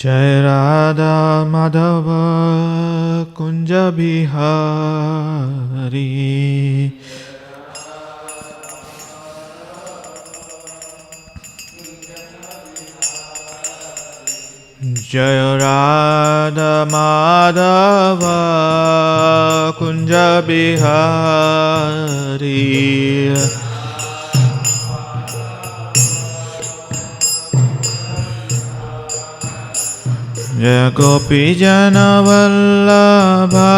Jai Radha Madhava Kunja Bihari Jai Radha Madhava Kunja Bihari Jaya Gopi Jana Vallabha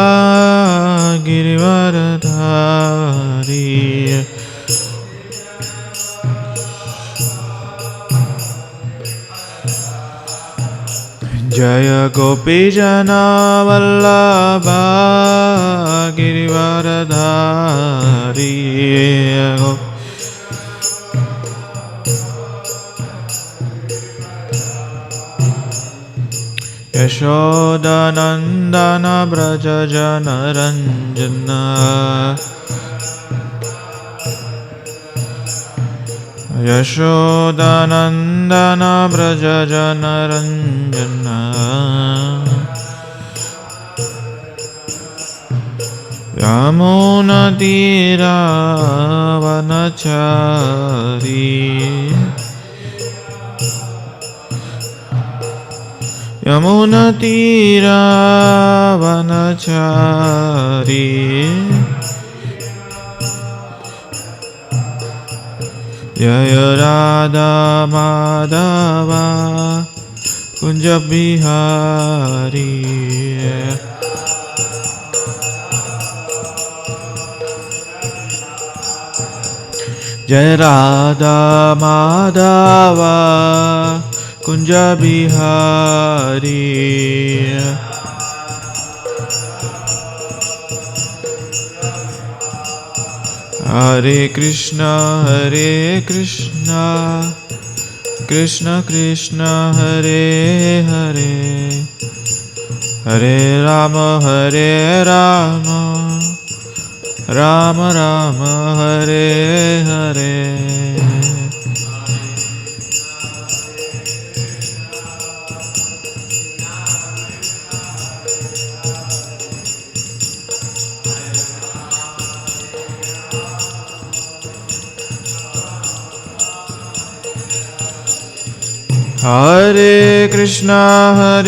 Girivaradhari Jaya Gopi Jana Vallabha Girivaradhari Yashoda Nandana Braja Jana Ranjana Yashoda Nandana Braja Jana Ranjana Yamuna Tira Vanachari Yamuna Tira Vanachari Jaya Radha Madhava Kunja Bihari Jaya Radha Madhava Kunja Bihari Hare Krishna Krishna Krishna Hare Hare Hare Rama Rama Rama Hare Hare Hare Krishna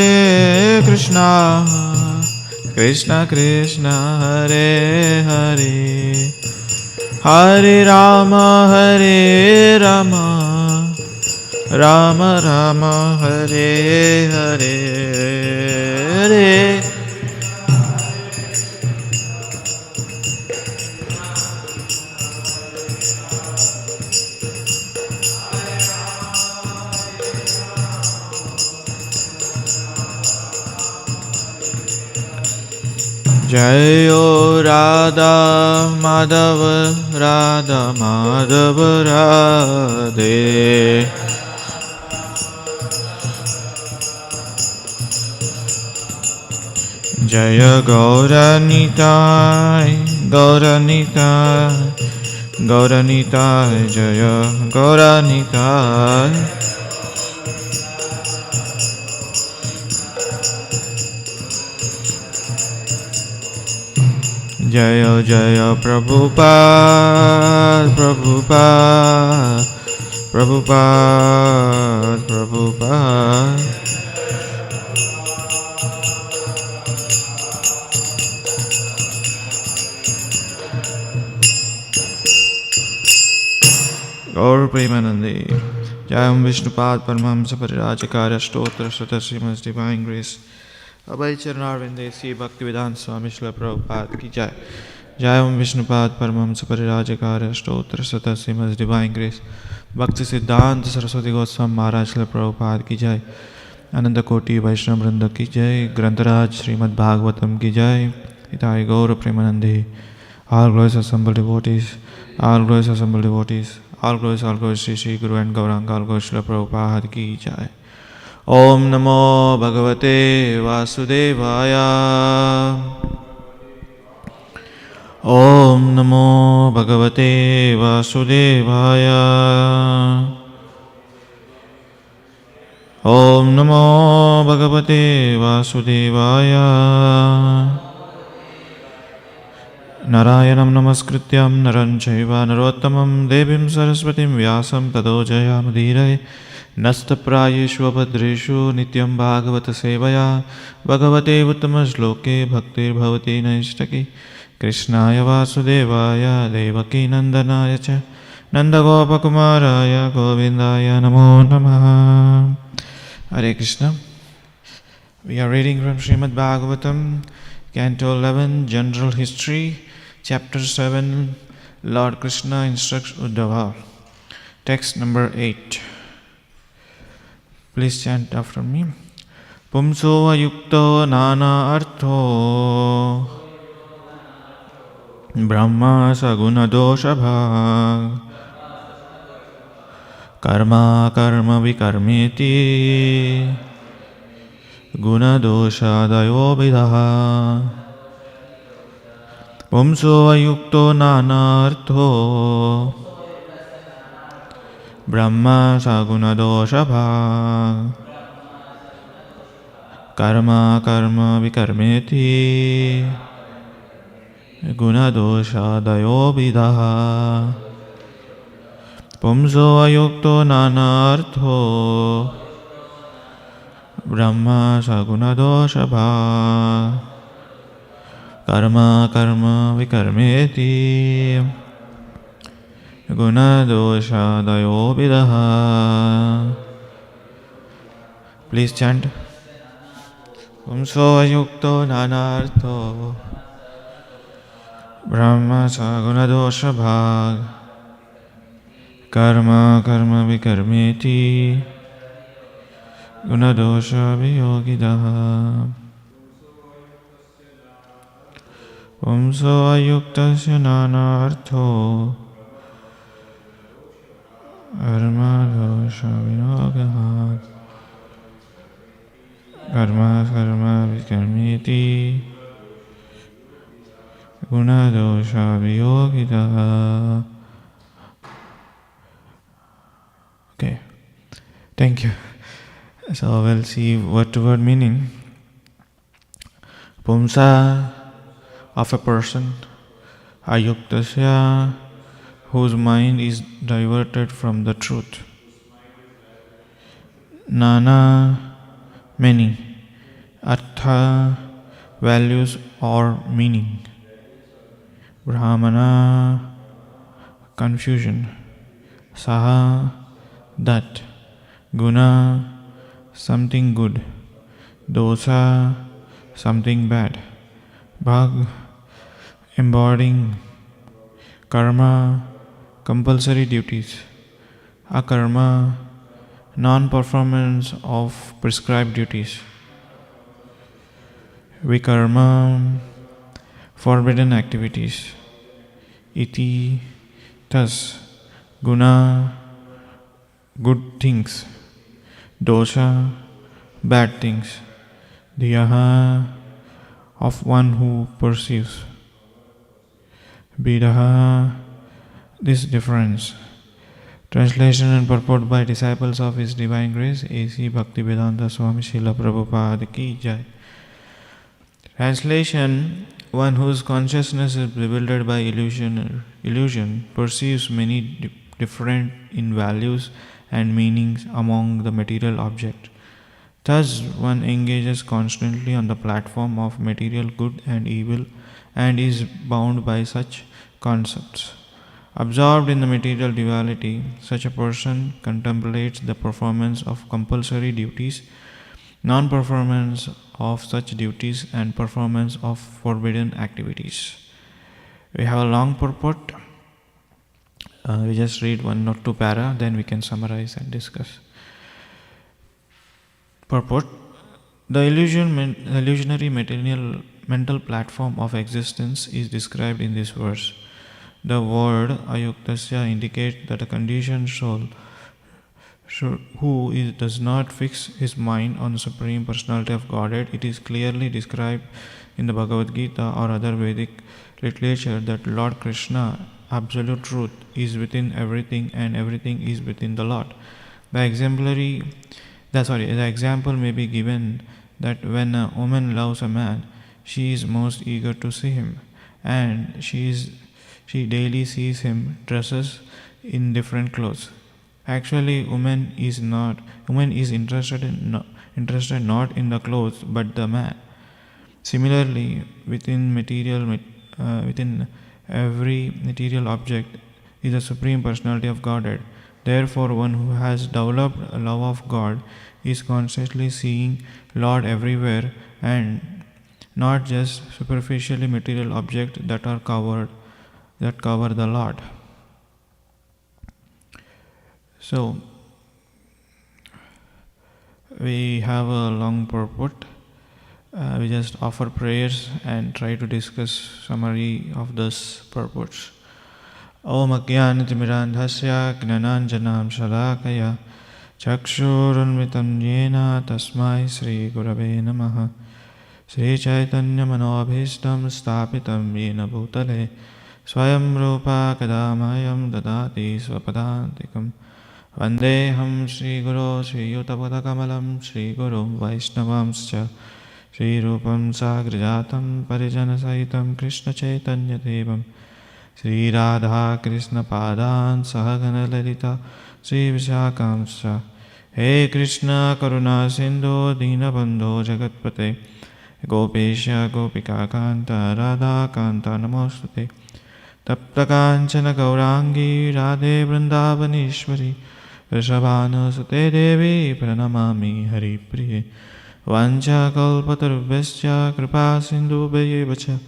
Krishna Krishna Hare Hare Hare Rama Rama Rama Hare Hare Hare Jayo Radha Madhava Radhe Jaya Gauranitai Jaya Gauranitai Jaya Jaya Prabhupada Gaur Premanandi Jayam Vishnupad Paramahamsa Parirajakarya Stotra Sutta Srimad Divine Grace Abhay Charanarvinde Sri Bhaktivedanta Swami Srila Prabhupada Ki Jai Jayam Vishnupad Paramahamsa Parirajakarya Stotra Sutta Srimad Divine Grace Bhakti Siddhanta Saraswati Goswami Maharaj Srila Prabhupada Ki Jai Ananda Koti Vaishnava Vrinda Ki Jai Grantaraj Srimad Bhagavatam Ki Jai Itai Gaur Premanandi All glories assembled devotees All glories assembled devotees All glories Shri Shri Guru and Gauranga All glories Srila Prabhupada Ki Jai Om Namo Bhagavate Vasudevaya Om Namo Bhagavate Vasudevaya Om Namo Bhagavate Vasudevaya. Narayanam Namaskrityam Naran Chaiva Narottamam Devim Saraswatim Vyasam Tado Jayamadhiraye Nastaprayeshu Abhadreshu Nityam Bhagavata Sevaya Bhagavate Uttama-shloke Bhaktir Bhavati Naishtaki Krishnaya Vasudevaya Devaki Nandanaya Cha Nandagopakumaraya Govindaya Namo Namaha. Hare Krishna. We are reading from Srimad Bhagavatam, Canto 11, General History, Chapter 7, Lord Krishna instructs Uddhava. Text number 8. Please chant after me. Pumso ayukto nana artho Brahma saguna dosha bhag Karma karma vikarmeti Guna dosha dayo vidaha Pumso ayukto nanartho Brahma saguna dosha bhag Karma karma vikarmeti Guna dosha dayo vidaha Pumso ayukto nanartho Brahma saguna dosha bhag Karma karma vikarmeti Guna dosha dayo vidaha. Please chant. Pumso ayukto nanartho Brahma saguna dosha bhag Karma karma vikarmeti Guna dosha viyogidaha. Pumso ayuktasya nanartho Karma dosha viyogidaha. Karma karma vikarmeti Guna dosha viyogidaha. Okay, thank you. So we'll see word-to-word meaning. Pumsa, of a person, ayuktasya, whose mind is diverted from the truth. Nana, many. Artha, values or meaning. Brahmana, confusion. Saha, that. Guna, something good. Dosa, something bad. Bhag, embodying. Karma, compulsory duties. Akarma, non-performance of prescribed duties. Vikarma, forbidden activities. Iti, thus. Guna, good things. Dosha, bad things. Dhiyaha, of one who perceives. Bidaha, this difference. Translation and purport by disciples of His Divine Grace, A.C. Bhaktivedanta Swami Srila Prabhupada Ki Jai. Translation: one whose consciousness is bewildered by illusion perceives many different in values and meanings among the material object. Thus, one engages constantly on the platform of material good and evil and is bound by such concepts. Absorbed in the material duality, such a person contemplates the performance of compulsory duties, non-performance of such duties, and performance of forbidden activities. We have a long purport. We just read one or two para, then we can summarize and discuss. Purport: the illusionary material mental platform of existence is described in this verse. The word ayuktasya indicates that a conditioned soul who does not fix his mind on the Supreme Personality of Godhead. It is clearly described in the Bhagavad Gita or other Vedic literature that Lord Krishna, absolute truth, is within everything and everything is within the Lord. The exemplary The example may be given that when a woman loves a man, she is most eager to see him, and she daily sees him dresses in different clothes. Actually, woman is interested not in the clothes but the man. Similarly, within every material object is the Supreme Personality of Godhead. Therefore, one who has developed a love of God is constantly seeing Lord everywhere, and not just superficially material objects that cover the Lord. So we have a long purport. We just offer prayers and try to discuss summary of this purports. Om Ajnanatimirandhasya Gnananjanam Shalakaya Chakshurunmitam Yena Tasmai Sri Gurave Namaha Sri Chaitanya Manobhishtam Stapitam Yena Bhutale Swayam Rupa Kadamayam Dadati Swapadantikam Vandeham Sri Guru Sri Yutapadakamalam Sri Guru Vaishnavamscha Sri Rupam Sagrijatam Parijana Sahitam Krishna Chaitanya Devam Sri Radha Krishna Padan Sahagana Lalita Sri Vishakamscha He Krishna Karuna Sindhu Dinabandho Jagatpate Gopesha Gopika Kanta Radha Kanta Namostate Tapta Kanchana Gaurangi Radhe Vrindavanishwari Vrishabhanu Sute Devi Pranamami Hari Priye Vancha kalpatarubhasya kripa sindhu bhayeva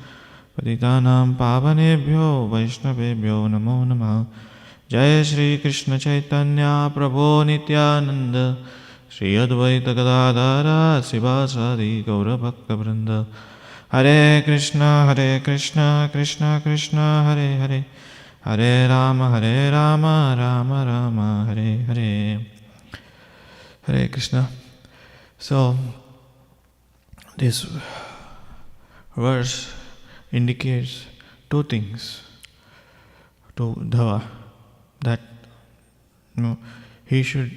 patitanam pavanebhyo vaishnavebhyo namo namah. Jai Shri Krishna Chaitanya Prabhu Nityananda Shri Advaita Gadadhara Sivasadi Gaura Bhakta Vrinda. Hare Krishna Krishna Krishna Hare Hare Hare Rama Rama Rama Hare Hare. Hare Krishna. So this verse indicates two things to Dhava, that he should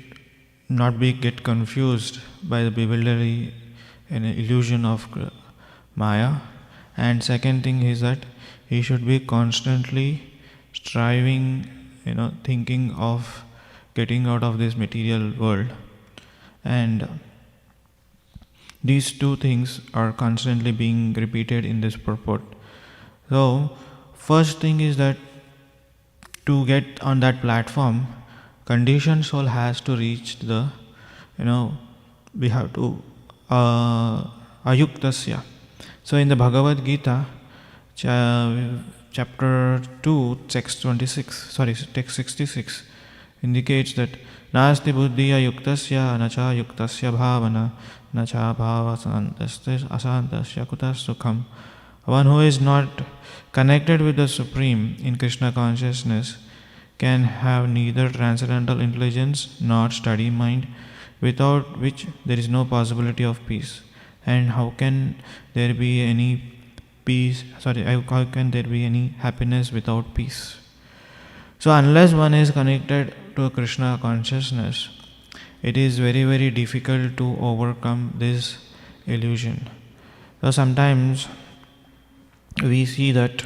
not get confused by the bewildering and illusion of Maya, and second thing is that he should be constantly striving, thinking of getting out of this material world, and these two things are constantly being repeated in this purport. So, first thing is that to get on that platform, conditioned soul has to reach the, we have to ayuktasya. So in the Bhagavad Gita, chapter 2, text 66, indicates that Nasti buddhi ayuktasya nacha yuktasya bhavana nacha bhava asantasya kutas sukham. One who is not connected with the Supreme in Krishna consciousness can have neither transcendental intelligence nor steady mind, without which there is no possibility of peace. And how can there be any how can there be any happiness without peace? So unless one is connected to Krishna consciousness, it is very, very difficult to overcome this illusion. So sometimes we see that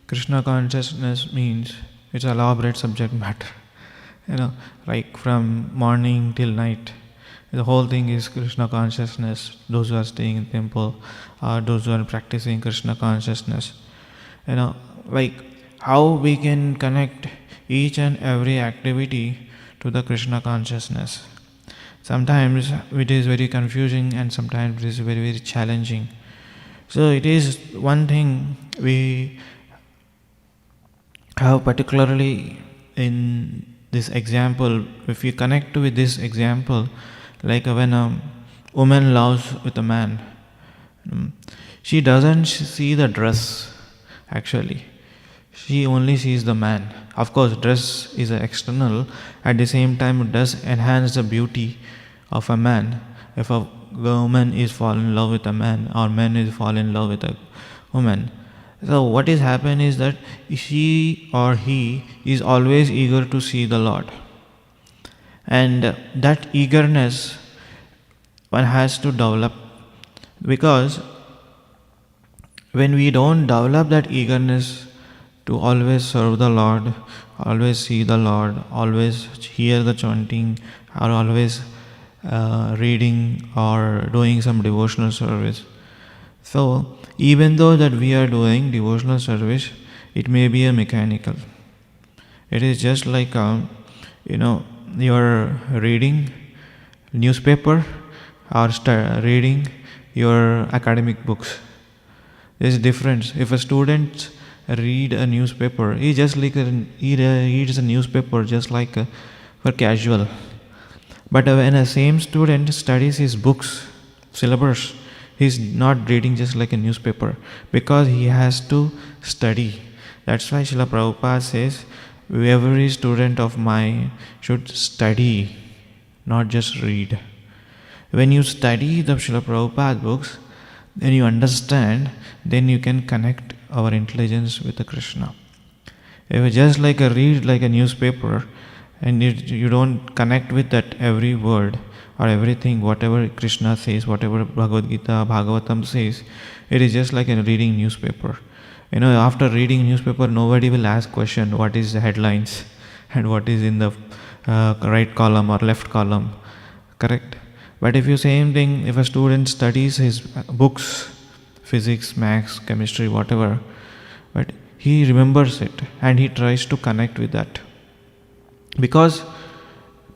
Krishna consciousness means it's elaborate subject matter. Like from morning till night, the whole thing is Krishna consciousness. Those who are staying in temple, or those who are practicing Krishna consciousness, like how we can connect each and every activity to the Krishna consciousness. Sometimes it is very confusing, and sometimes it is very, very challenging. So it is one thing we have, particularly in this example, if we connect with this example, like when a woman loves with a man, she doesn't see the dress actually. She only sees the man. Of course, dress is external. At the same time, it does enhance the beauty of a man. If a woman is fall in love with a man, or man is fall in love with a woman, so what is happening is that she or he is always eager to see the Lord. And that eagerness one has to develop, because when we don't develop that eagerness to always serve the Lord, always see the Lord, always hear the chanting, or always reading or doing some devotional service. So, even though that we are doing devotional service, it may be a mechanical. It is just like you're reading newspaper or reading your academic books. There's a difference. If a student read a newspaper, he just like he reads a newspaper just like for casual. But when a same student studies his books, syllabus, he's not reading just like a newspaper, because he has to study. That's why Srila Prabhupada says, every student of mine should study, not just read. When you study the Srila Prabhupada books, then you understand, then you can connect our intelligence with the Krishna. If you just like a read like a newspaper, and you don't connect with that every word or everything, whatever Krishna says, whatever Bhagavad Gita, Bhagavatam says, it is just like a reading newspaper. After reading newspaper, nobody will ask question, what is the headlines and what is in the right column or left column, correct? But if you same thing, if a student studies his books, physics, maths, chemistry, whatever, but he remembers it and he tries to connect with that. Because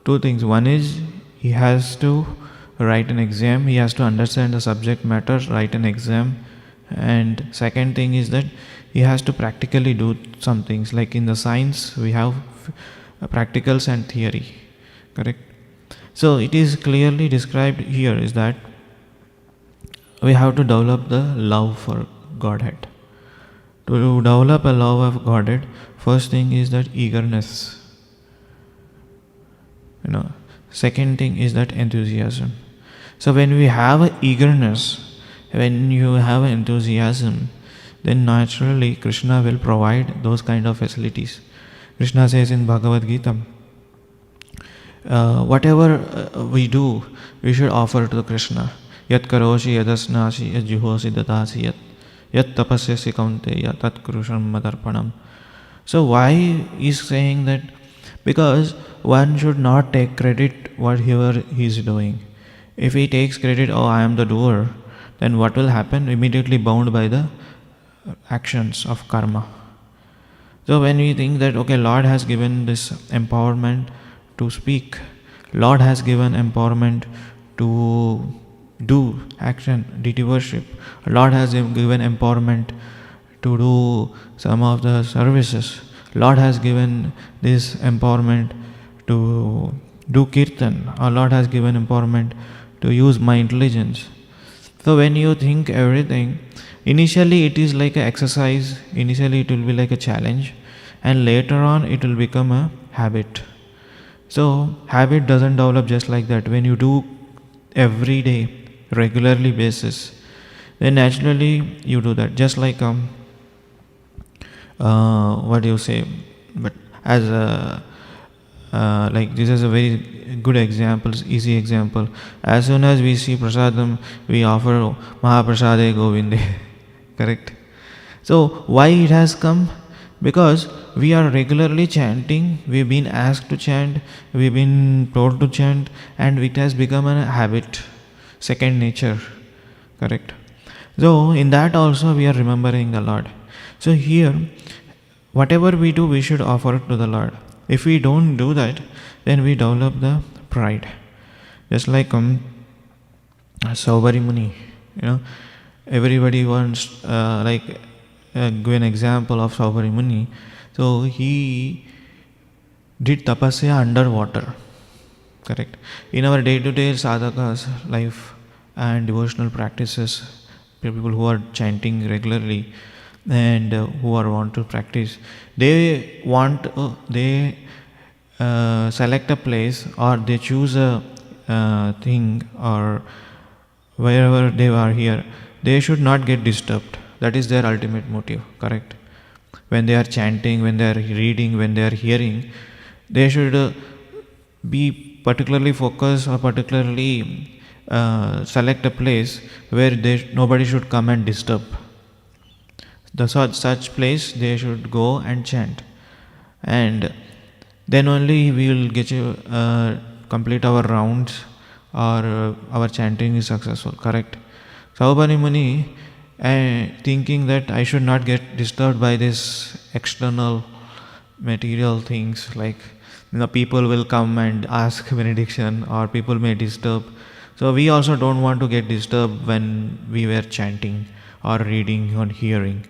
two things. One is he has to write an exam, he has to understand the subject matter, write an exam. And second thing is that he has to practically do some things. Like in the science, we have practicals and theory, correct? So it is clearly described here is that we have to develop the love for Godhead. To develop a love of Godhead, first thing is that eagerness. Second thing is that enthusiasm. So when we have an eagerness, when you have an enthusiasm, then naturally Krishna will provide those kind of facilities. Krishna says in Bhagavad Gita, whatever we do, we should offer to Krishna. Yat karoshi yadasnasi yat juhosi dadasi yat tapasyasi kaunteya tat kurusham madarpanam. So why is saying that? Because one should not take credit whatever he is doing. If he takes credit, oh, I am the doer, then what will happen? Immediately bound by the actions of karma. So when we think that, okay, Lord has given this empowerment to speak, Lord has given empowerment to do action, deity worship, Lord has given empowerment to do some of the services, Lord has given this empowerment to do kirtan, or Lord has given empowerment to use my intelligence. So when you think everything, initially it is like an exercise, initially it will be like a challenge, and later on it will become a habit. So habit doesn't develop just like that. When you do every day, regularly basis, then naturally you do that. Just like what do you say? But as a like this is a very good example, easy example. As soon as we see prasadam, we offer Mahaprasade Govinde. Correct? So why it has come? Because we are regularly chanting, we've been asked to chant, we've been told to chant, and it has become a habit, second nature. Correct? So in that also we are remembering the Lord. So here, whatever we do, we should offer it to the Lord. If we don't do that, then we develop the pride. Just like Saubhari Muni, everybody wants give an example of Saubhari Muni. So he did tapasya underwater. Correct? In our day-to-day sadhaka's life and devotional practices, people who are chanting regularly and who are want to practice, they select a place, or they choose a thing, or wherever they are here, they should not get disturbed. That is their ultimate motive. Correct? When they are chanting, when they are reading, when they are hearing, they should be particularly focus or particularly select a place where nobody should come and disturb. Such place they should go and chant, and then only we will get to complete our rounds, or our chanting is successful. Correct? Saubhani Muni, thinking that I should not get disturbed by this external material things, like people will come and ask benediction, or people may disturb. So we also don't want to get disturbed when we were chanting or reading or hearing.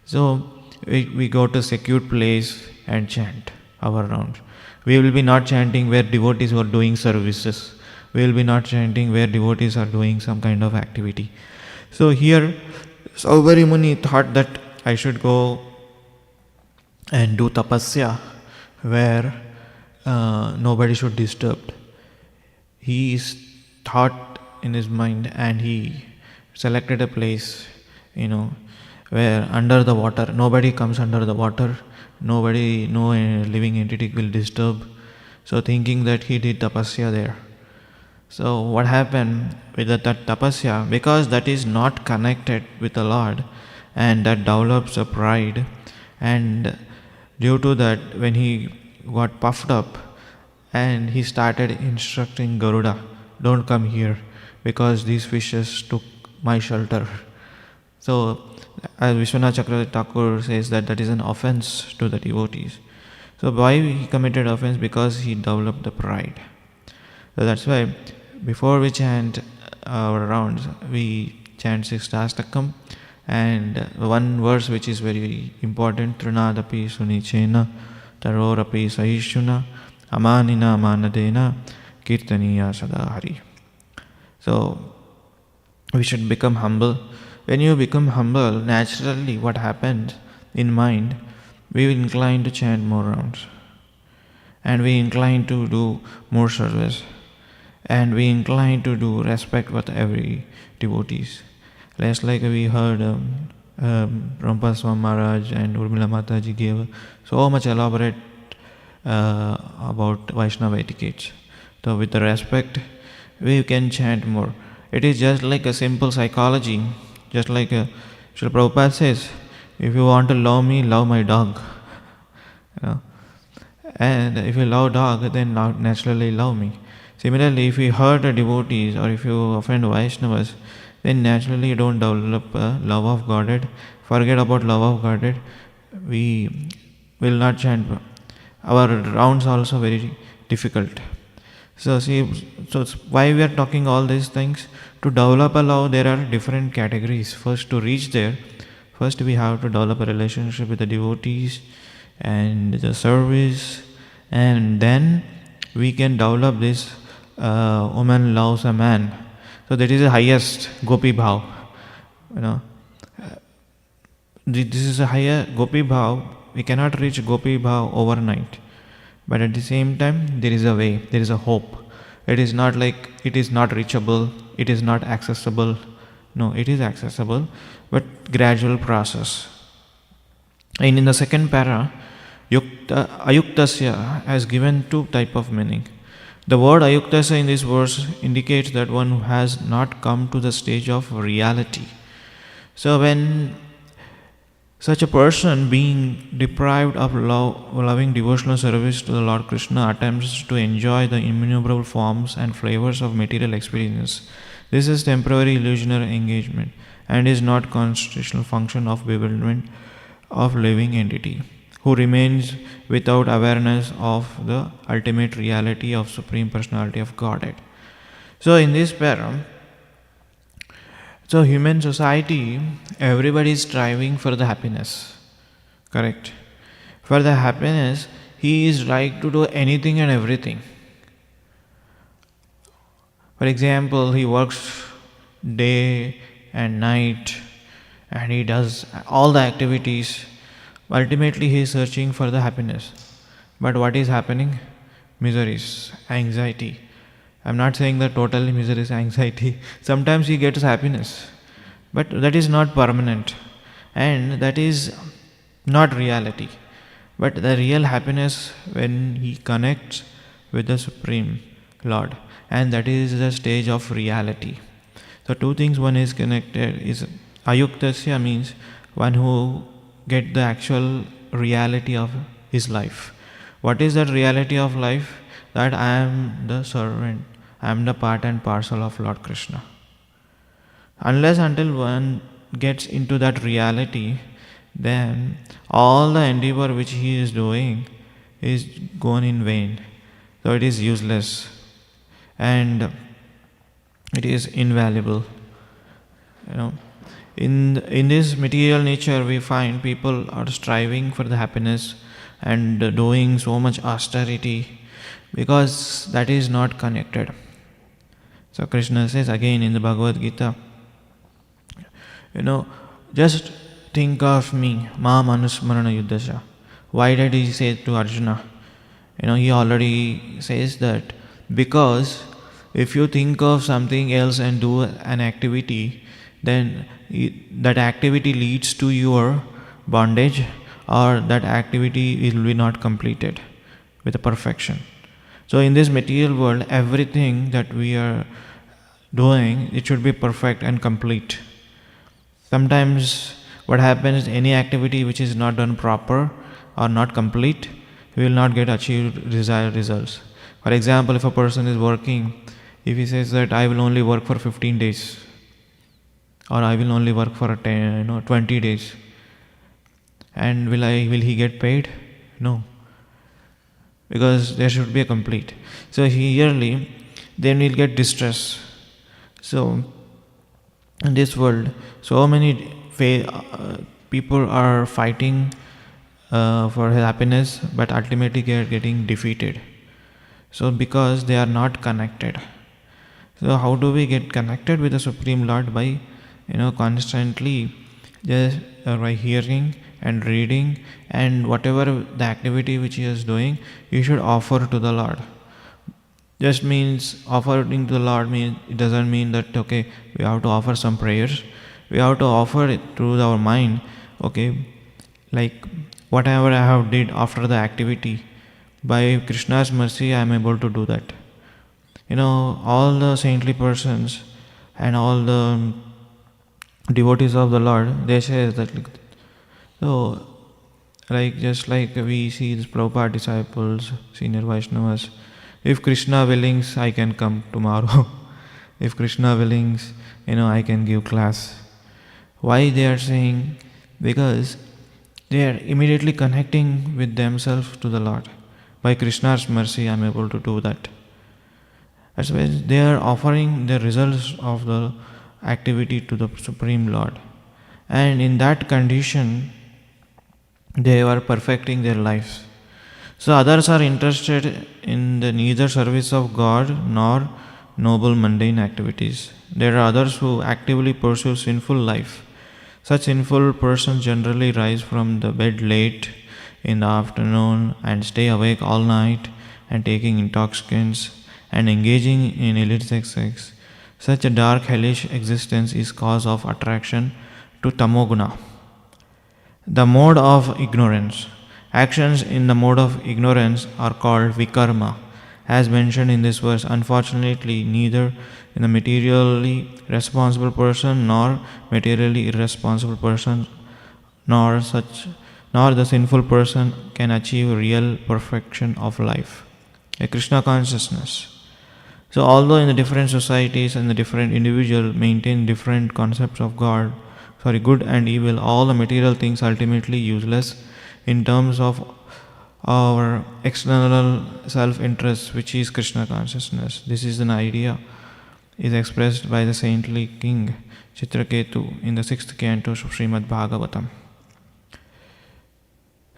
So we go to secure place and chant our rounds. We will be not chanting where devotees are doing services. We will be not chanting where devotees are doing some kind of activity. So here Saubhari Muni thought that I should go and do tapasya where nobody should disturb. He is thought in his mind, and he selected a place, where under the water, nobody comes under the water, no living entity will disturb. So thinking that he did tapasya there. So what happened with that tapasya, because that is not connected with the Lord, and that develops a pride, and due to that, when he got puffed up, and he started instructing Garuda, don't come here because these fishes took my shelter. So as Vishwanath Chakravarti Thakur says, that is an offense to the devotees. So why he committed offense? Because he developed the pride. So that's why before we chant our rounds, we chant Sixtastakam, and one verse which is very important, Trunadapi Sunichena Tarorapi Sahishuna Amanina Manadena Kirtaniya Sadahari. So we should become humble. When you become humble, naturally what happens in mind, we will incline to chant more rounds, and we incline to do more service, and we incline to do respect with every devotees. Last like we heard Rampa Swami Maharaj and Urmila Mataji gave so much elaborate about Vaishnava etiquettes. So with the respect, we can chant more. It is just like a simple psychology, just like Srila Prabhupada says, if you want to love me, love my dog. And if you love dog, then naturally love me. Similarly, if you hurt the devotees, or if you offend Vaishnavas, then naturally you don't develop love of Godhead. Forget about love of Godhead. We will not chant. Our rounds are also very difficult. So why we are talking all these things? To develop a love, there are different categories. First, to reach there, first we have to develop a relationship with the devotees and the service, and then we can develop this woman loves a man. So that is the highest gopi bhav. This is a higher gopi bhav. We cannot reach gopi bhav overnight, but at the same time there is a way, there is a hope. It is not like it is not reachable, it is not accessible. No, it is accessible, but gradual process. And in the second para, ayuktasya has given two type of meaning. The word ayuktasya in this verse indicates that one who has not come to the stage of reality. So when such a person, being deprived of loving devotional service to the Lord Krishna, attempts to enjoy the innumerable forms and flavors of material experience, this is temporary illusionary engagement and is not constitutional function of bewilderment of living entity, who remains without awareness of the ultimate reality of Supreme Personality of Godhead. So in this para, so human society, everybody is striving for the happiness. Correct? For the happiness, he is like to do anything and everything. For example, he works day and night, and he does all the activities. Ultimately, he is searching for the happiness. But what is happening? Miseries, anxiety. I'm not saying that totally misery is anxiety. Sometimes he gets happiness, but that is not permanent, and that is not reality. But the real happiness, when he connects with the Supreme Lord, and that is the stage of reality. So two things one is connected is ayuktasya means one who get the actual reality of his life. What is that reality of life? That I am the servant, I am the part and parcel of Lord Krishna. Unless until one gets into that reality, then all the endeavor which he is doing is gone in vain. So it is useless and it is invaluable. In this material nature, we find people are striving for the happiness and doing so much austerity because that is not connected. So Krishna says again in the Bhagavad Gita, just think of me, Mam Anusmarana Yuddhasya. Why did he say to Arjuna? He already says that because if you think of something else and do an activity, then that activity leads to your bondage, or that activity will be not completed with a perfection. So in this material world, everything that we are doing, it should be perfect and complete. Sometimes what happens, any activity which is not done proper or not complete, we will not get achieved desired results. For example, if a person is working, if he says that I will only work for 15 days or I will only work for 20 days, and will he get paid? No, because there should be a complete. So yearly, then we'll get distress. So in this world, so many people are fighting for happiness, but ultimately they are getting defeated. So because they are not connected. So how do we get connected with the Supreme Lord? By constantly just by hearing and reading, and whatever the activity which he is doing, you should offer to the Lord. Just means offering to the Lord means it doesn't mean that we have to offer some prayers. We have to offer it through our mind. Like whatever I have did after the activity, by Krishna's mercy I am able to do that. All the saintly persons and all the devotees of the Lord, they say that. So, just like we see the Prabhupada disciples, senior Vaishnavas, if Krishna willings, I can come tomorrow. If Krishna willings, I can give class. Why they are saying? Because they are immediately connecting with themselves to the Lord. By Krishna's mercy, I am able to do that. That's why they are offering the results of the activity to the Supreme Lord. And in that condition, they are perfecting their lives. So others are interested in the neither service of God nor noble mundane activities. There are others who actively pursue sinful life. Such sinful persons generally rise from the bed late in the afternoon and stay awake all night and taking intoxicants and engaging in illicit sex. Such a dark hellish existence is cause of attraction to tamoguna, the mode of ignorance. Actions in the mode of ignorance are called vikarma. As mentioned in this verse, unfortunately, neither in the materially responsible person nor materially irresponsible person nor the sinful person can achieve real perfection of life, a Krishna consciousness. So although in the different societies and the different individuals maintain different concepts of good and evil, all the material things ultimately useless in terms of our external self-interest, which is Krishna consciousness. This is an idea is expressed by the saintly king Chitraketu in the 6th canto of Srimad Bhagavatam.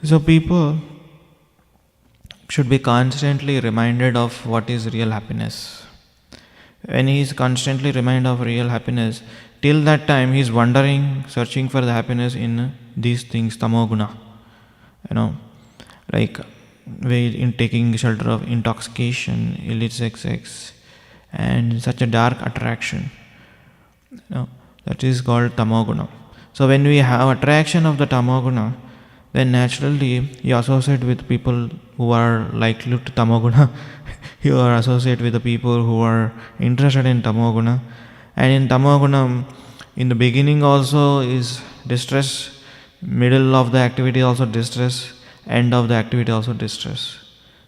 So people should be constantly reminded of what is real happiness. When he is constantly reminded of real happiness, till that time he is wandering, searching for the happiness in these things, tamoguna. Like in taking shelter of intoxication, illicit sex, and such a dark attraction. That is called tamoguna. So when we have attraction of the tamoguna, then naturally you associate with people who are likely to tamoguna. You are associate with the people who are interested in tamoguna. And in tamoguna, in the beginning also is distress, middle of the activity also distress, end of the activity also distress.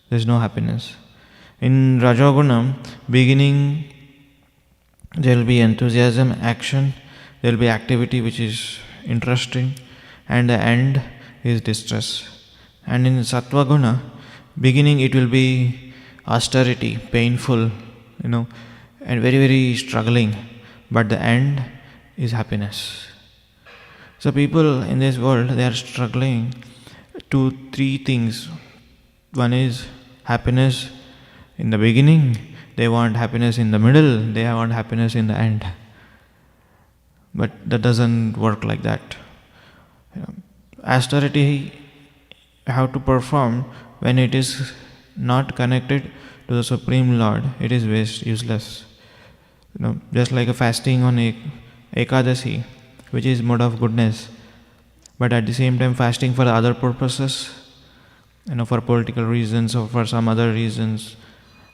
There is no happiness. In rajoguna, beginning there will be enthusiasm, action, there will be activity which is interesting, and the end is distress. And in sattva guna, beginning it will be austerity, painful, and very very struggling, but the end is happiness. So people in this world, they are struggling to three things. One is happiness in the beginning, they want happiness in the middle, they want happiness in the end. But that doesn't work like that. Austerity you have to perform when it is not connected to the Supreme Lord, it is useless. Just like a fasting on Ekadasi, which is mode of goodness, but at the same time fasting for other purposes, for political reasons or for some other reasons,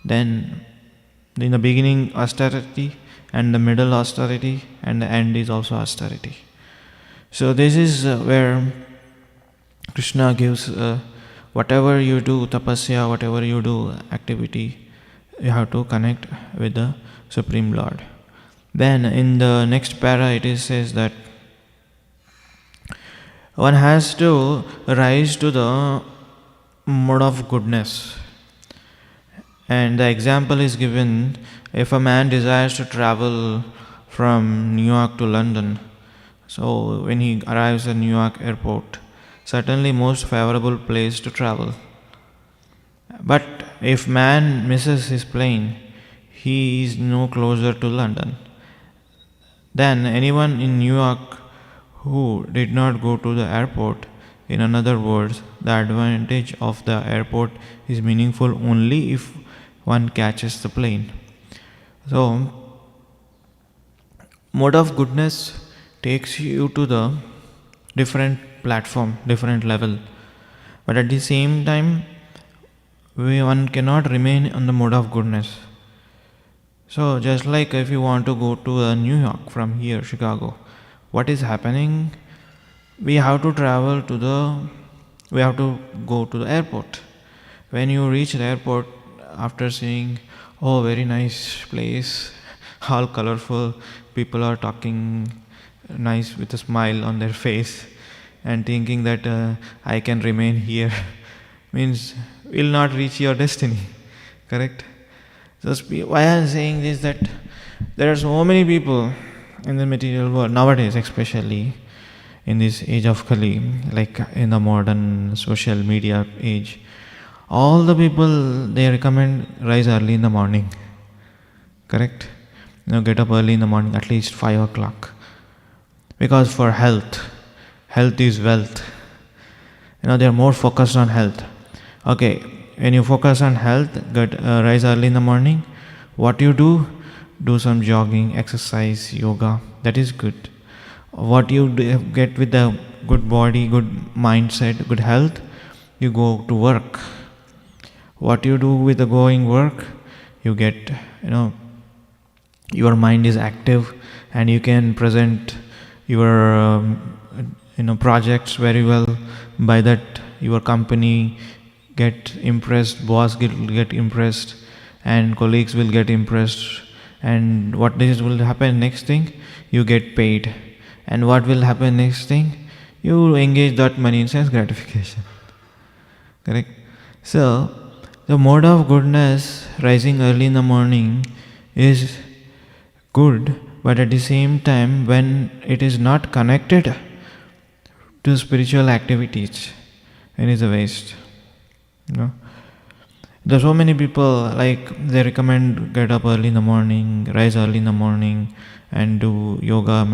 then in the beginning austerity, and the middle austerity, and the end is also austerity. So this is where Krishna gives whatever you do, tapasya, whatever you do, activity, you have to connect with the Supreme Lord. Then in the next para it says that one has to rise to the mode of goodness. And the example is given, if a man desires to travel from New York to London, so when he arrives at New York airport, certainly most favorable place to travel. But if man misses his plane, he is no closer to London. Then anyone in New York who did not go to the airport, in other words, the advantage of the airport is meaningful only if one catches the plane. So, mode of goodness takes you to the different platform, different level. But at the same time, one cannot remain on the mode of goodness. So just like if you want to go to New York from here, Chicago, what is happening? We have to go to the airport. When you reach the airport, after seeing, oh, very nice place, all colorful, people are talking nice with a smile on their face, and thinking that I can remain here, means will not reach your destiny. Correct? So why I am saying this, that there are so many people in the material world nowadays, especially in this age of Kali, like in the modern social media age, all the people, they recommend rise early in the morning. Correct? Get up early in the morning, at least 5 o'clock. Because for health is wealth. They are more focused on health. Okay, when you focus on health, rise early in the morning. What you do some jogging, exercise, yoga. That is good. What you get with the good body, good mindset, good health, you go to work. What you do with the going work, you get, your mind is active, and you can present your projects very well. By that, your company get impressed, boss will get impressed, and colleagues will get impressed. And what will happen next thing? You get paid. And what will happen next thing? You engage that money in sense gratification. Correct? So, the mode of goodness, rising early in the morning, is good, but at the same time, when it is not connected to spiritual activities, it is a waste. There are so many people, like they recommend get up early in the morning, rise early in the morning, and do yoga,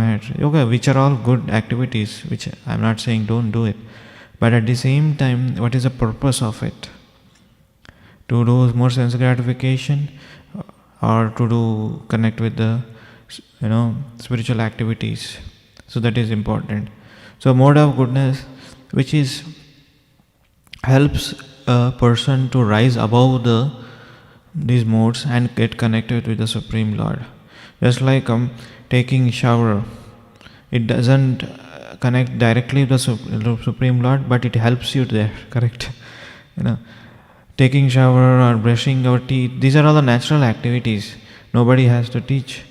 which are all good activities, which I'm not saying don't do it. But at the same time, what is the purpose of it? To do more sense gratification, or to connect with the spiritual activities. So that is important. So mode of goodness, which is helps a person to rise above these modes and get connected with the Supreme Lord. Just like taking shower, it doesn't connect directly with the Supreme Lord, but it helps you there. Correct? You know, taking shower or brushing our teeth, these are all the natural activities. Nobody has to teach.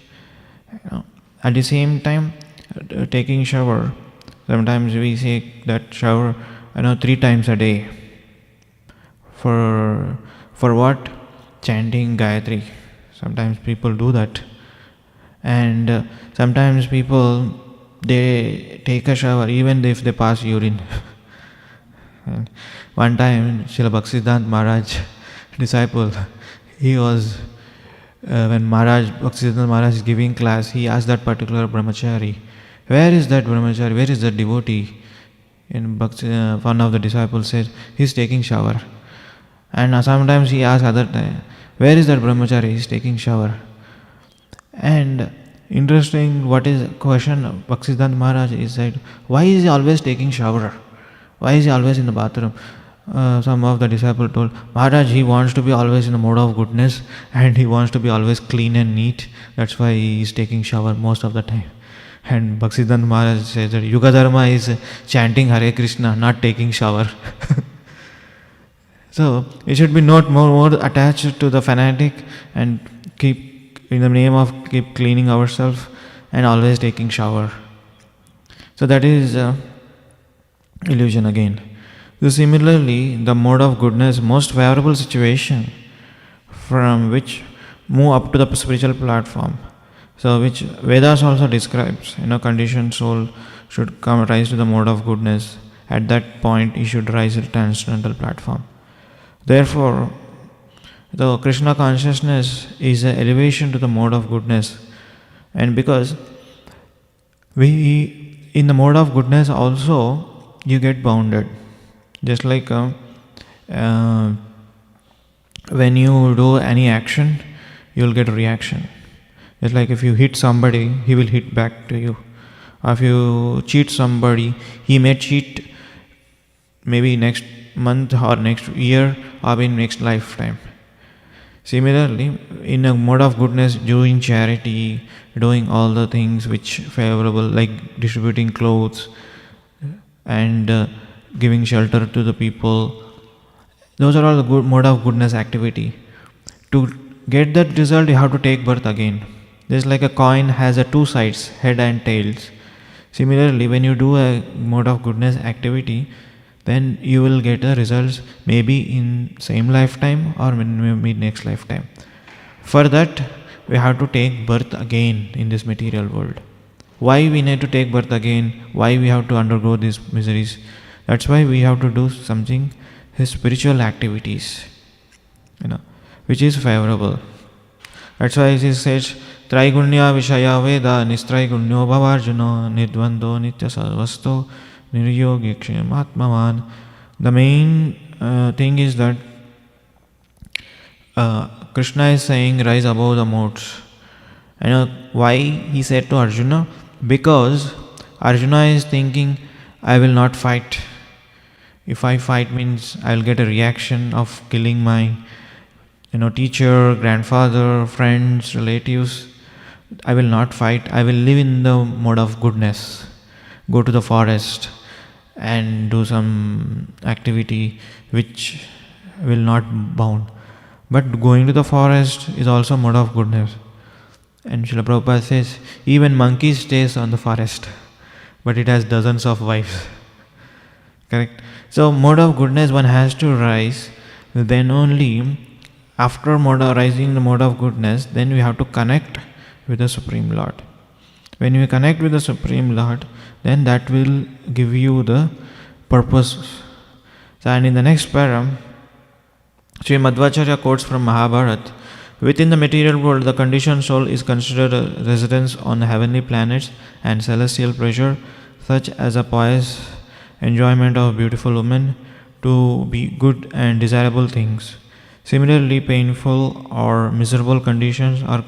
At the same time, taking shower, sometimes we say that shower 3 times a day. For what? Chanting Gayatri. Sometimes people do that. And sometimes people, they take a shower even if they pass urine. One time, Srila Bhaktisiddhanta Maharaj, disciple, he was, when Bhaktisiddhanta Maharaj is giving class, he asked that particular brahmachari, where is that brahmachari, where is that devotee? And one of the disciples said, he is taking shower. And sometimes he asks other time, where is that brahmachari, he is taking shower. And interesting, what is question of Bhaktisiddhanta Maharaj is said, why is he always taking shower? Why is he always in the bathroom? Some of the disciples told, Maharaj, he wants to be always in the mode of goodness and he wants to be always clean and neat. That's why he is taking shower most of the time. And Bhaktisiddhanta Maharaj says that Yuga Dharma is chanting Hare Krishna, not taking shower. So, we should be not more attached to the fanatic and keep, in the name of keep cleaning ourselves and always taking shower. So that is illusion again. So similarly, the mode of goodness, most favorable situation from which move up to the spiritual platform. So which Vedas also describes, conditioned soul should rise to the mode of goodness. At that point, he should rise to the transcendental platform. Therefore, the Krishna consciousness is an elevation to the mode of goodness. And because in the mode of goodness also, you get bounded. Just like when you do any action, you will get a reaction. Just like if you hit somebody, he will hit back to you. Or if you cheat somebody, he may cheat maybe next month or next year or in next lifetime. Similarly, in a mode of goodness, doing charity, doing all the things which favorable, like distributing clothes and giving shelter to the people, those are all the good mode of goodness activity. To get that result, you have to take birth again. Just like a coin has two sides, head and tails. Similarly, when you do a mode of goodness activity, then you will get the results maybe in same lifetime or maybe next lifetime. For that, we have to take birth again in this material world. Why we need to take birth again? Why we have to undergo these miseries? That's why we have to do something, spiritual activities, which is favorable. That's why it says, Traigunya Vishaya Veda Nistraigunyo Bhavarjuna Nidvando Nitya Sarvasto Niryogikshem Atmavan. The main thing is that Krishna is saying, rise above the modes. Why he said to Arjuna? Because Arjuna is thinking, I will not fight. If I fight means I will get a reaction of killing my teacher, grandfather, friends, relatives. I will not fight. I will live in the mode of goodness. Go to the forest and do some activity which will not bound. But going to the forest is also mode of goodness. And Srila Prabhupada says, even monkey stays on the forest, but it has dozens of wives. Correct? So mode of goodness one has to rise, then only after rising the mode of goodness, then we have to connect with the Supreme Lord. When you connect with the Supreme Lord, then that will give you the purpose. So, and in the next param, Sri Madhvacharya quotes from Mahabharata, within the material world, the conditioned soul is considered a residence on heavenly planets and celestial pleasure, such as a pious enjoyment of beautiful women, to be good and desirable things. Similarly, painful or miserable conditions are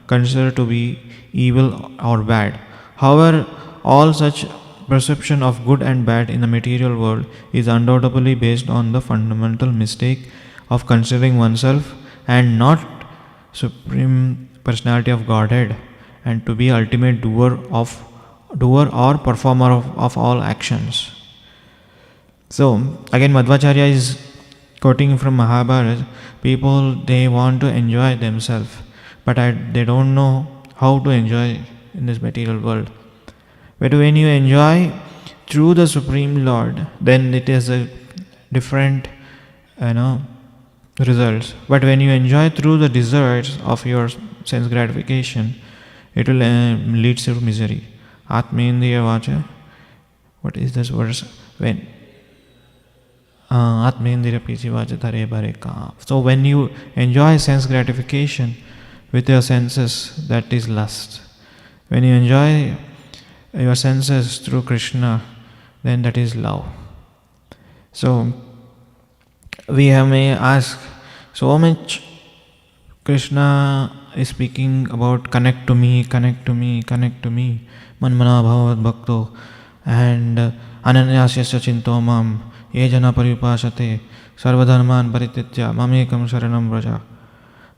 considered to be evil or bad. However, all such perception of good and bad in the material world is undoubtedly based on the fundamental mistake of considering oneself and not supreme personality of Godhead, and to be ultimate doer or performer of all actions. So again Madhvacharya is quoting from Mahabharata. People, they want to enjoy themselves, but they don't know how to enjoy in this material world. But when you enjoy through the Supreme Lord, then it is a different results. But when you enjoy through the desires of your sense gratification, it will lead to misery. Atmendriya vacha. What is this verse? When Atmendriya pichi vacha thare bare ka. So when you enjoy sense gratification with your senses, that is lust. When you enjoy your senses through Krishna, then that is love. So we may ask, so much Krishna is speaking about connect to me, connect to me, connect to me, manmana bhavad bhakto, and ananyasya chinto mam, ye jana paripashate, sarvadharman parititya, mamekam sharanam vraja.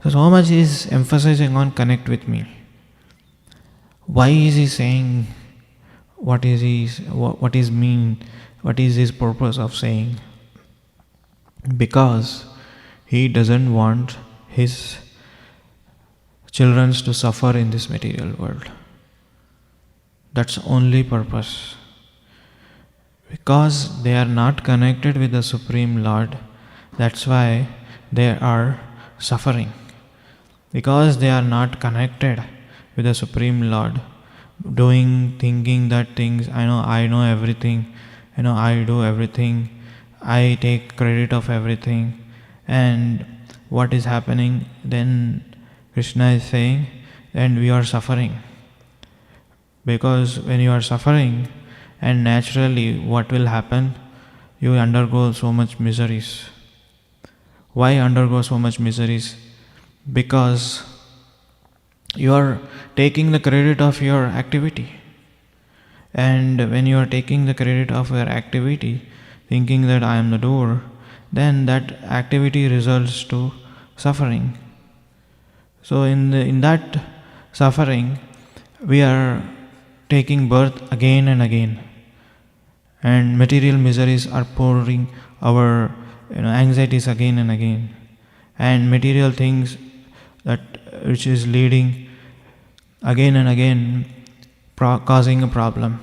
So much is emphasizing on connect with me. Why is he saying? What is his purpose of saying? Because he doesn't want his children to suffer in this material world. That's only purpose. Because they are not connected with the Supreme Lord, that's why they are suffering. Because they are not connected with the Supreme Lord, thinking that things, I know everything, I do everything, I take credit of everything, and what is happening, then Krishna is saying, then we are suffering. Because when you are suffering, and naturally what will happen, you undergo so much miseries. Why undergo so much miseries? Because you are taking the credit of your activity. And when you are taking the credit of your activity, thinking that I am the doer, then that activity results to suffering. So in that suffering, we are taking birth again and again. And material miseries are pouring our anxieties again and again. And material things which is leading again and again, causing a problem.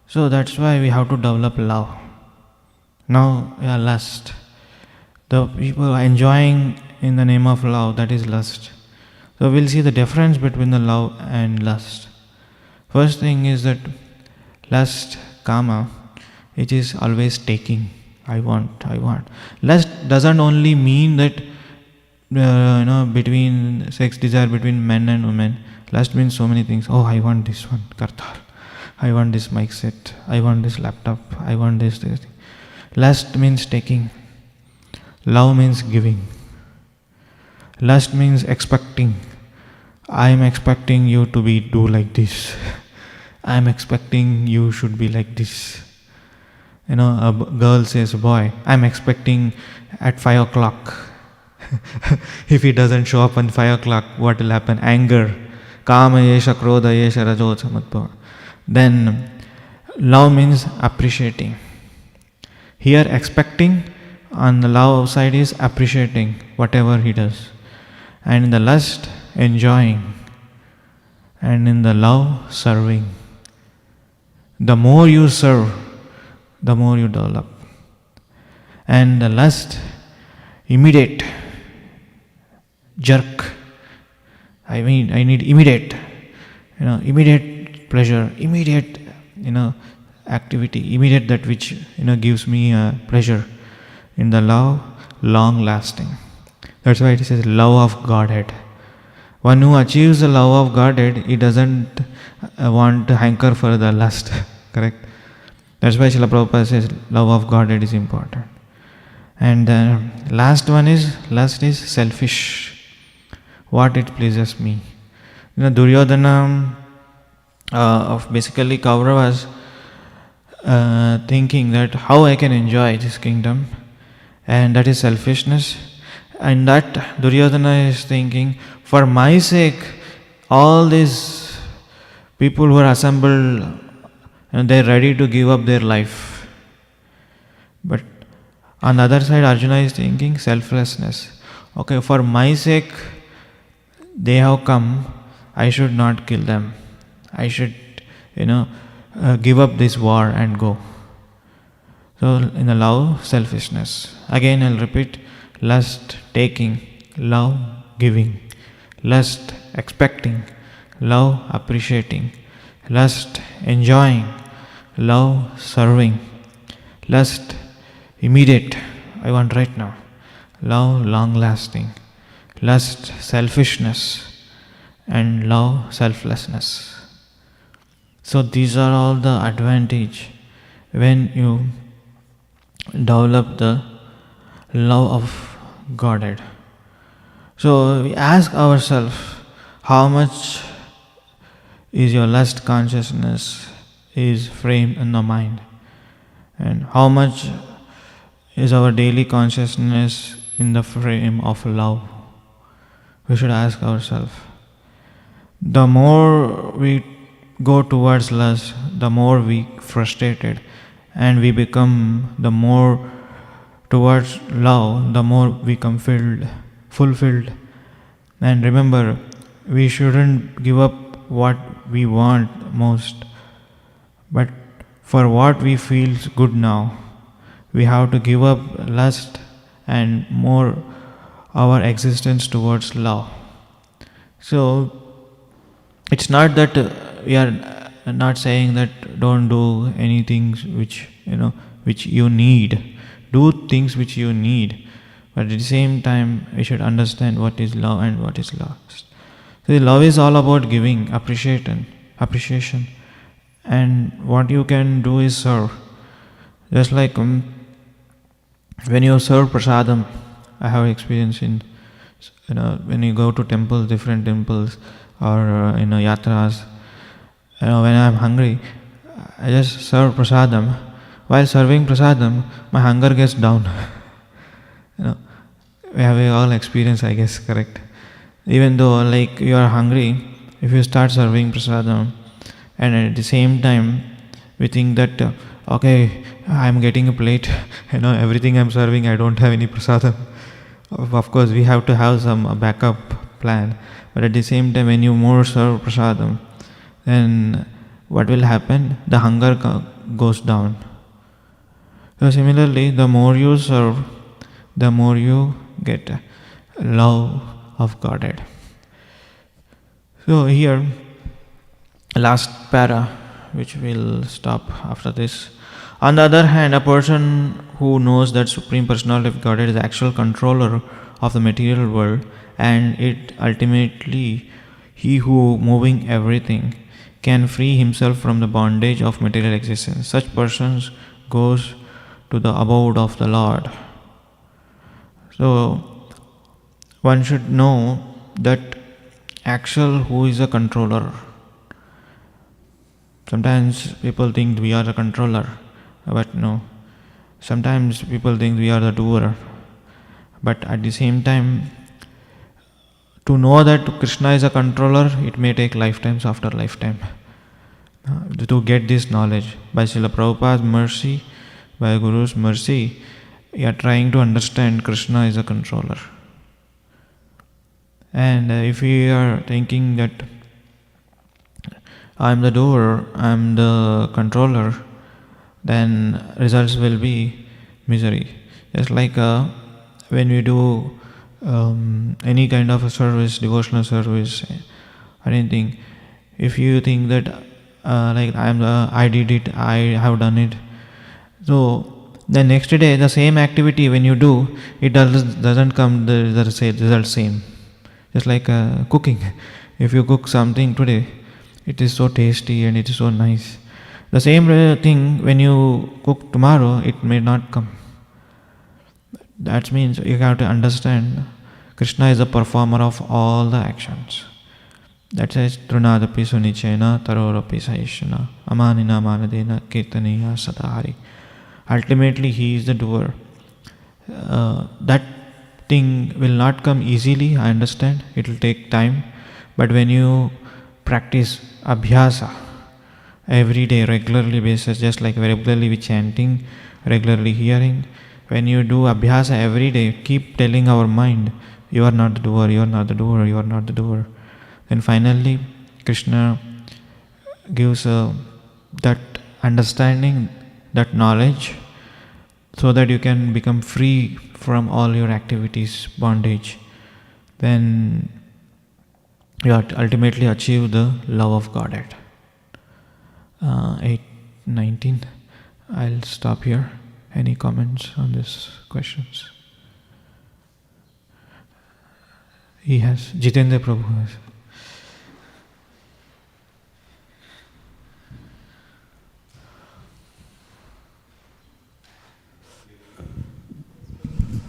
So that's why we have to develop love. Now, lust. The people are enjoying in the name of love, that is lust. So we'll see the difference between the love and lust. First thing is that lust, kama, it is always taking. I want. Lust doesn't only mean that between sex desire between men and women. Lust means so many things. Oh, I want this one, kartal. I want this mic set. I want this laptop. I want this. Lust means taking. Love means giving. Lust means expecting. I am expecting you to do like this. I am expecting you should be like this. A girl says, boy, I am expecting at 5 o'clock. If he doesn't show up at 5 o'clock, what will happen? Anger. Kama yesha krodha yesha rajo samadbhava. Then love means appreciating. Here expecting, on the love side is appreciating whatever he does. And in the lust, enjoying. And in the love, serving. The more you serve, the more you develop. And the lust, immediate, jerk. I need immediate, immediate pleasure, immediate, activity, immediate that which, gives me pleasure. In the love, long lasting. That's why it says love of Godhead. One who achieves the love of Godhead, he doesn't want to hanker for the lust. Correct? That's why Srila Prabhupada says love of Godhead is important. And the last one is, lust is selfish. What it pleases me. Duryodhana, of basically Kauravas, thinking that how I can enjoy this kingdom, and that is selfishness. And that Duryodhana is thinking, for my sake, all these people who are assembled, and they're ready to give up their life. But on the other side, Arjuna is thinking selflessness. Okay, for my sake, they have come, I should not kill them. I should, give up this war and go. So in the love, selfishness. Again I'll repeat, lust, taking, love, giving. Lust, expecting, love, appreciating. Lust, enjoying, love, serving. Lust, immediate, I want right now. Love, long lasting. Lust, selfishness. And love, selflessness. So these are all the advantage when you develop the love of Godhead. So we ask ourselves, how much is your lust consciousness is framed in the mind, and how much is our daily consciousness in the frame of love? We should ask ourselves. The more we go towards lust, the more we frustrated, and we become the more towards love, the more we become fulfilled. And remember, we shouldn't give up what we want most, but for what we feel good now, we have to give up lust and more our existence towards love. So it's not that we are not saying that don't do anything which you need. Do things which you need, but at the same time we should understand what is love and what is lust. So love is all about giving, appreciation, and what you can do is serve. Just like when you serve prasadam, I have experience in when you go to temples, different temples, or yatras. When I am hungry, I just serve prasadam. While serving prasadam, my hunger gets down. We have all experience, I guess, correct? Even though like you are hungry, if you start serving prasadam, and at the same time we think that okay, I am getting a plate, everything I am serving, I don't have any prasadam. Of course, we have to have some backup plan. But at the same time, when you more serve prasadam, then what will happen? The hunger goes down. So similarly, the more you serve, the more you get love of Godhead. So here, last para, which will stop after this. On the other hand, a person who knows that Supreme Personality of Godhead is the actual controller of the material world, and it ultimately he who moving everything can free himself from the bondage of material existence. Such persons goes to the abode of the Lord. So one should know that actual who is a controller. Sometimes people think we are the controller, but no. Sometimes people think we are the doer. But at the same time, to know that Krishna is a controller, it may take lifetimes after lifetime to get this knowledge. By Srila Prabhupada's mercy, by Guru's mercy, we are trying to understand Krishna is a controller. And if we are thinking that I am the doer, I am the controller, then results will be misery. Just like when we do any kind of a service, devotional service, or anything, if you think that I did it, I have done it, so the next day the same activity when you do, it doesn't come the result same. Just like cooking, if you cook something today, it is so tasty and it is so nice. The same thing when you cook tomorrow, it may not come. That means you have to understand Krishna is the performer of all the actions. That says, Trunadapi sunichena tarorapi saishana amanina manadena kirtaniya sadahari. Ultimately, he is the doer. That thing will not come easily, I understand. It will take time. But when you practice abhyasa every day, regularly basis, just like regularly with chanting, regularly hearing, when you do abhyasa every day, keep telling our mind, you are not the doer, you are not the doer, you are not the doer. Then finally, Krishna gives that understanding, that knowledge, so that you can become free from all your activities, bondage. Then you ultimately achieve the love of Godhead. 8:19. I'll stop here. Any comments on these questions? He has. Jitendra Prabhu has.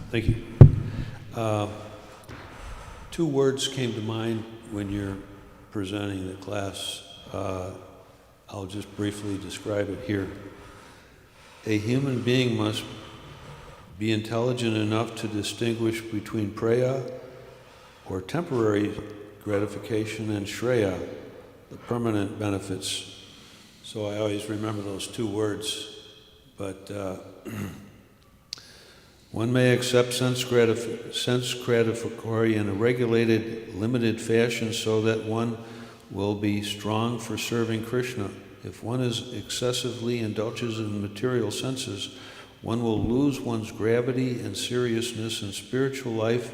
Thank you. Two words came to mind when you're presenting the class. I'll just briefly describe it here. A human being must be intelligent enough to distinguish between preya, or temporary gratification, and shreya, the permanent benefits. So I always remember those two words. But one may accept sense gratificatory in a regulated, limited fashion so that one will be strong for serving Krishna. If one is excessively indulges in material senses, one will lose one's gravity and seriousness in spiritual life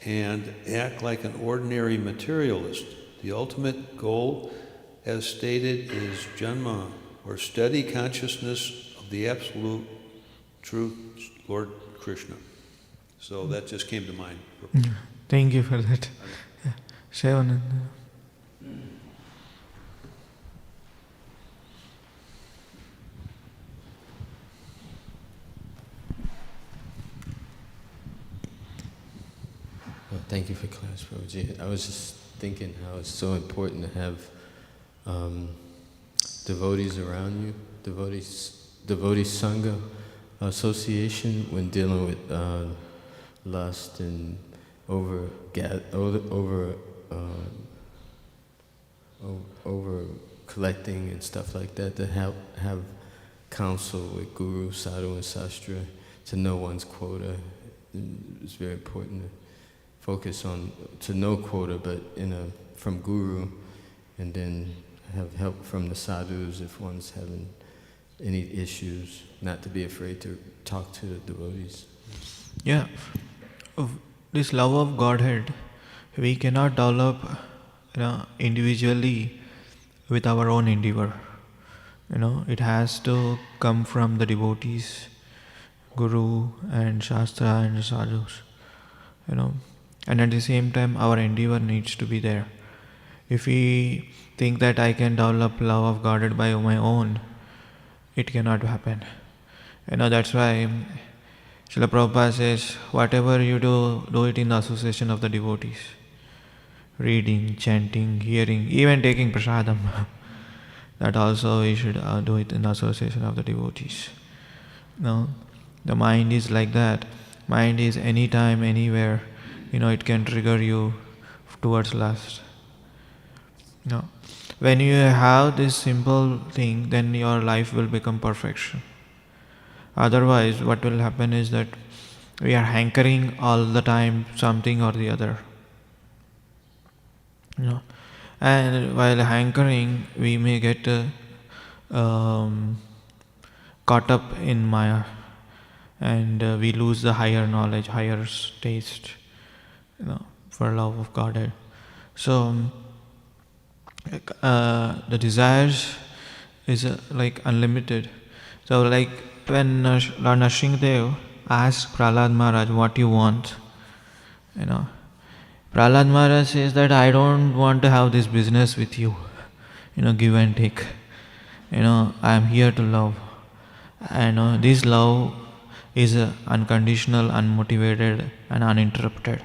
and act like an ordinary materialist. The ultimate goal, as stated, is janma, or steady consciousness of the absolute truth, Lord Krishna. So that just came to mind. Thank you for that. Sevan. Well, thank you for class, Prabhuji. I was just thinking how it's so important to have devotees around you, devotee sangha association when dealing with lust and over collecting and stuff like that. To have counsel with guru, sadhu, and sastra to know one's quota is very important. Focus on to know quota, but from guru, and then have help from the sadhus if one's having any issues. Not to be afraid to talk to the devotees. Yeah, this love of Godhead, we cannot develop, individually with our own endeavor. It has to come from the devotees, guru and shastra and sadhus. And at the same time, our endeavor needs to be there. If we think that I can develop love of Godhead by my own, it cannot happen. That's why Srila Prabhupada says, whatever you do, do it in the association of the devotees. Reading, chanting, hearing, even taking prasadam. That also we should do it in the association of the devotees. No, the mind is like that. Mind is anytime, anywhere. It can trigger you towards lust. When you have this simple thing, then your life will become perfection. Otherwise, what will happen is that we are hankering all the time something or the other. And while hankering, we may get caught up in Maya, and we lose the higher knowledge, higher taste, for love of Godhead. So the desires is like unlimited. So like when Lord Nrsimhadev asked Prahlad Maharaj, what you want? Prahlad Maharaj says that I don't want to have this business with you, give and take. I am here to love. And this love is unconditional, unmotivated and uninterrupted.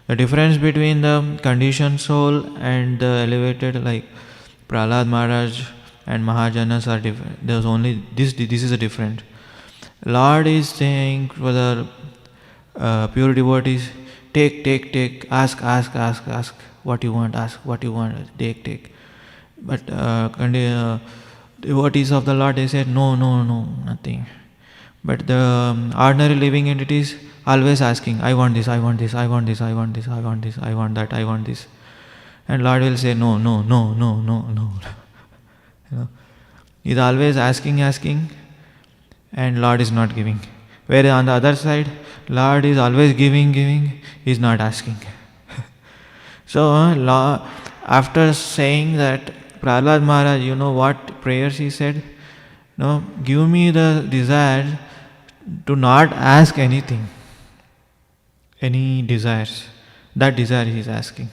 The difference between the conditioned soul and the elevated, like Prahlad Maharaj and Mahajanas, are different. There's only this is a different. Lord is saying for the pure devotees, take, ask, what you want, take. But devotees of the Lord, they said, no, nothing. But the ordinary living entities always asking, I want this, I want this, I want this, I want this, I want this, I want that, I want this. And Lord will say, no. You know, he's always asking, and Lord is not giving. Whereas on the other side, Lord is always giving, he's not asking. So, after saying that, Prahlad Maharaj, you know what prayers he said? No, give me the desire to not ask anything, any desires. That desire he is asking.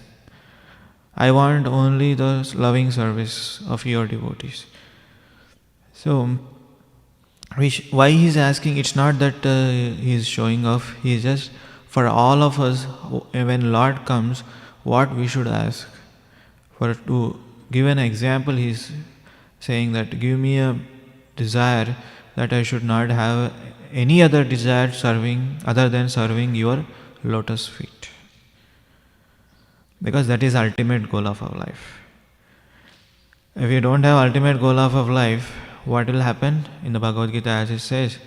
I want only the loving service of your devotees. So, why he is asking? It's not that he is showing off. He is just for all of us. When Lord comes, what we should ask. For to give an example, he is saying that give me a desire that I should not have any other desire other than serving your lotus feet. Because that is ultimate goal of our life. If you don't have ultimate goal of our life, what will happen? In the Bhagavad Gita, as it says,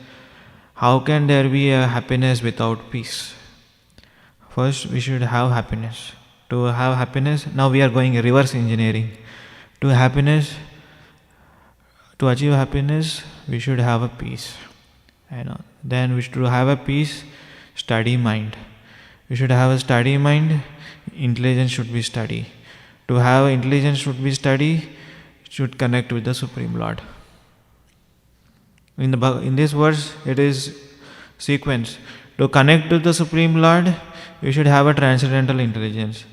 how can there be a happiness without peace? First, we should have happiness. To have happiness, now we are going reverse engineering. To achieve happiness, we should have a peace. Then we should have a peace, steady mind. We should have a steady mind, intelligence should be steady. To have intelligence should be steady, it should connect with the Supreme Lord. In this verse, it is sequence. To connect with the Supreme Lord, we should have a transcendental intelligence.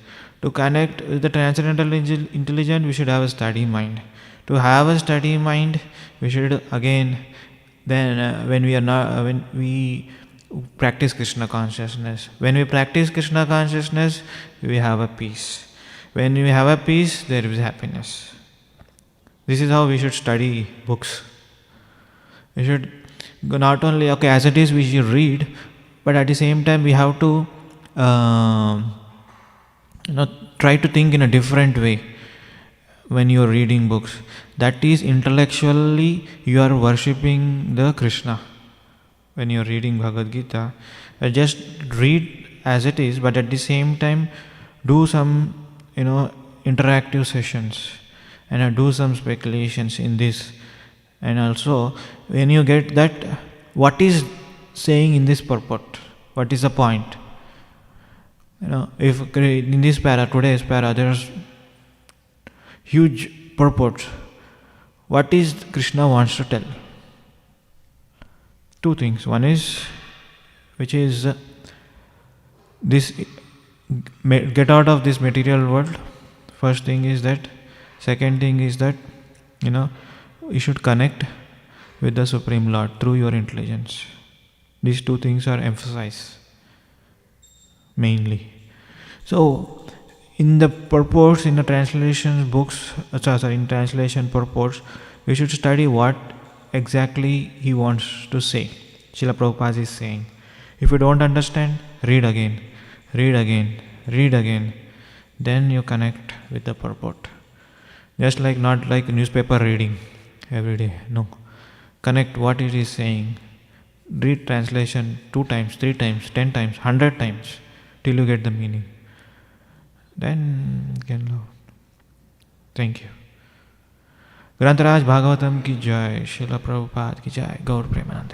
To connect with the transcendental intelligence, we should have a steady mind. To have a steady mind, we should again, when we practice Krishna consciousness. When we practice Krishna consciousness, we have a peace. When we have a peace, there is happiness. This is how we should study books. We should not only, as it is we should read, but at the same time we have to try to think in a different way when you are reading books. That is, intellectually you are worshipping the Krishna. When you are reading Bhagavad Gita, just read as it is, but at the same time do some interactive sessions and do some speculations in this. And also, when you get that, what is saying in this purport? What is the point? If in this today's para, there are huge purports. What is Krishna wants to tell? Two things. One is, which is this: get out of this material world. First thing is that. Second thing is that you should connect with the Supreme Lord through your intelligence. These two things are emphasized mainly. So, in the purports, in the translation books, in translation purports, we should study what exactly he wants to say. Srila Prabhupada is saying. If you don't understand, read again. Then you connect with the purport. Just not like newspaper reading every day. No. Connect what it is saying. Read translation 2 times, 3 times, 10 times, 100 times till you get the meaning. Then you can love. Thank you. ग्रंथराज Bhagavatam की जय, श्रील प्रभुपाद की जय, गौर प्रेमानंद।